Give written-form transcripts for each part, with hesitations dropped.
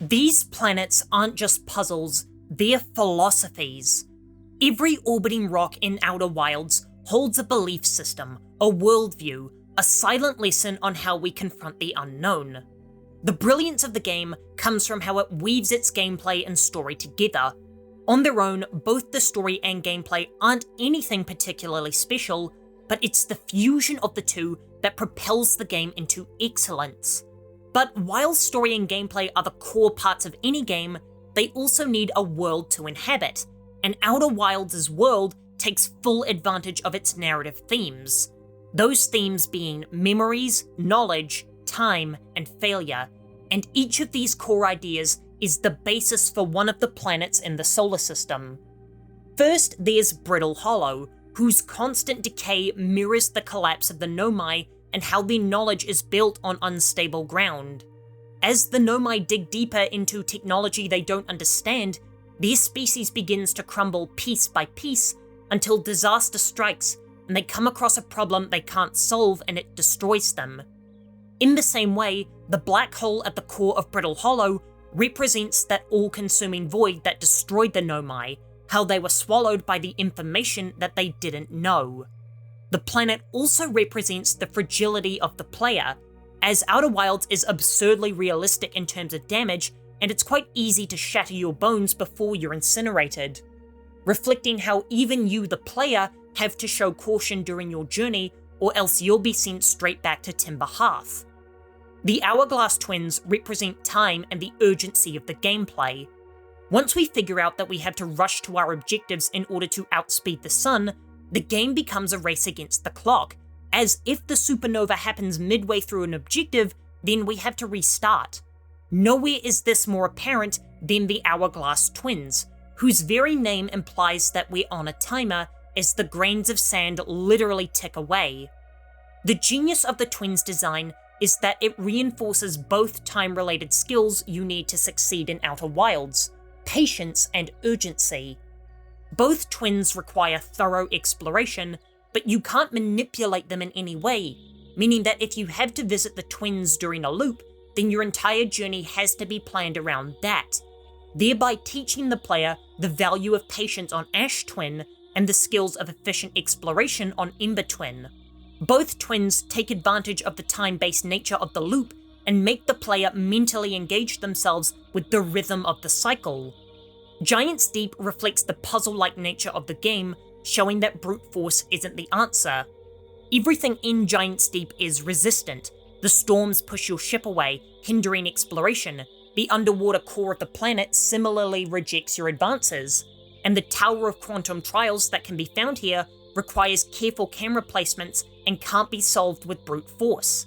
These planets aren't just puzzles, they're philosophies. Every orbiting rock in Outer Wilds holds a belief system, a worldview, a silent lesson on how we confront the unknown. The brilliance of the game comes from how it weaves its gameplay and story together. On their own, both the story and gameplay aren't anything particularly special, but it's the fusion of the two that propels the game into excellence. But while story and gameplay are the core parts of any game, they also need a world to inhabit, and Outer Wilds' world takes full advantage of its narrative themes. Those themes being memories, knowledge, time, and failure, and each of these core ideas is the basis for one of the planets in the solar system. First, there's Brittle Hollow, whose constant decay mirrors the collapse of the Nomai and how their knowledge is built on unstable ground. As the Nomai dig deeper into technology they don't understand, their species begins to crumble piece by piece until disaster strikes and they come across a problem they can't solve and it destroys them. In the same way, the black hole at the core of Brittle Hollow represents that all-consuming void that destroyed the Nomai, how they were swallowed by the information that they didn't know. The planet also represents the fragility of the player, as Outer Wilds is absurdly realistic in terms of damage, and it's quite easy to shatter your bones before you're incinerated, reflecting how even you, the player, have to show caution during your journey, or else you'll be sent straight back to Timber Hearth. The Hourglass Twins represent time and the urgency of the gameplay. Once we figure out that we have to rush to our objectives in order to outspeed the sun, the game becomes a race against the clock, as if the supernova happens midway through an objective, then we have to restart. Nowhere is this more apparent than the Hourglass Twins, whose very name implies that we're on a timer as the grains of sand literally tick away. The genius of the Twins' design is that it reinforces both time-related skills you need to succeed in Outer Wilds, patience and urgency. Both twins require thorough exploration, but you can't manipulate them in any way, meaning that if you have to visit the twins during a loop, then your entire journey has to be planned around that, thereby teaching the player the value of patience on Ash Twin and the skills of efficient exploration on Ember Twin. Both twins take advantage of the time-based nature of the loop and make the player mentally engage themselves with the rhythm of the cycle. Giant's Deep reflects the puzzle-like nature of the game, showing that brute force isn't the answer. Everything in Giant's Deep is resistant. The storms push your ship away, hindering exploration. The underwater core of the planet similarly rejects your advances. And the Tower of Quantum Trials that can be found here requires careful camera placements and can't be solved with brute force.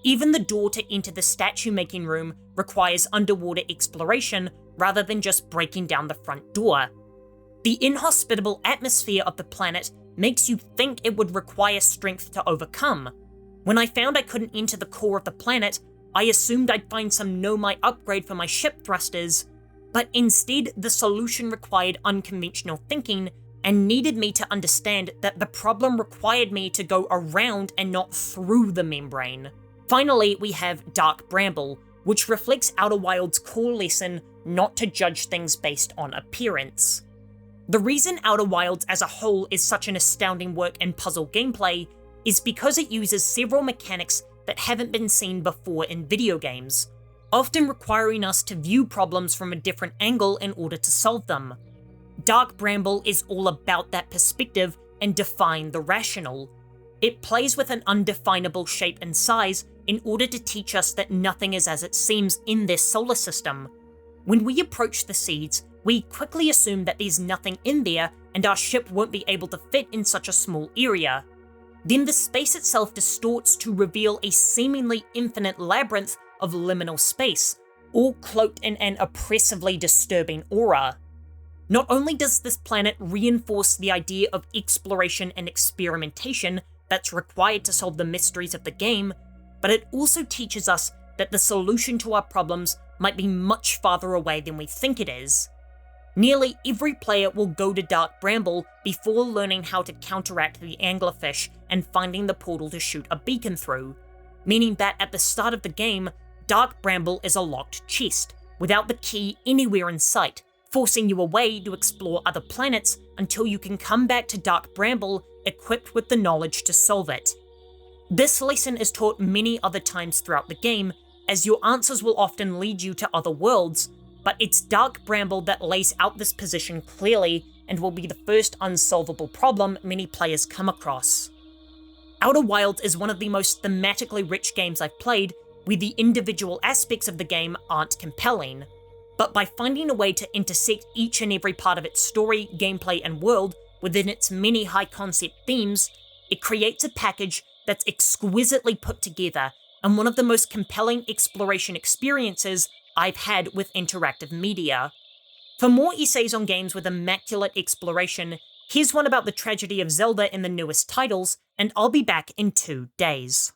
Even the door to enter the statue-making room requires underwater exploration rather than just breaking down the front door. The inhospitable atmosphere of the planet makes you think it would require strength to overcome. When I found I couldn't enter the core of the planet, I assumed I'd find some Nomai upgrade for my ship thrusters, but instead the solution required unconventional thinking and needed me to understand that the problem required me to go around and not through the membrane. Finally, we have Dark Bramble, which reflects Outer Wilds' core lesson not to judge things based on appearance. The reason Outer Wilds as a whole is such an astounding work in puzzle gameplay is because it uses several mechanics that haven't been seen before in video games, often requiring us to view problems from a different angle in order to solve them. Dark Bramble is all about that perspective and defying the rational. It plays with an undefinable shape and size in order to teach us that nothing is as it seems in this solar system. When we approach the seeds, we quickly assume that there's nothing in there and our ship won't be able to fit in such a small area. Then the space itself distorts to reveal a seemingly infinite labyrinth of liminal space, all cloaked in an oppressively disturbing aura. Not only does this planet reinforce the idea of exploration and experimentation that's required to solve the mysteries of the game, but it also teaches us that the solution to our problems might be much farther away than we think it is. Nearly every player will go to Dark Bramble before learning how to counteract the anglerfish and finding the portal to shoot a beacon through, meaning that at the start of the game, Dark Bramble is a locked chest, without the key anywhere in sight, forcing you away to explore other planets until you can come back to Dark Bramble equipped with the knowledge to solve it. This lesson is taught many other times throughout the game, as your answers will often lead you to other worlds, but it's Dark Bramble that lays out this position clearly and will be the first unsolvable problem many players come across. Outer Wilds is one of the most thematically rich games I've played, where the individual aspects of the game aren't compelling, but by finding a way to intersect each and every part of its story, gameplay, and world within its many high-concept themes, it creates a package that's exquisitely put together and one of the most compelling exploration experiences I've had with interactive media. For more essays on games with immaculate exploration, here's one about the tragedy of Zelda in the newest titles, and I'll be back in 2 days.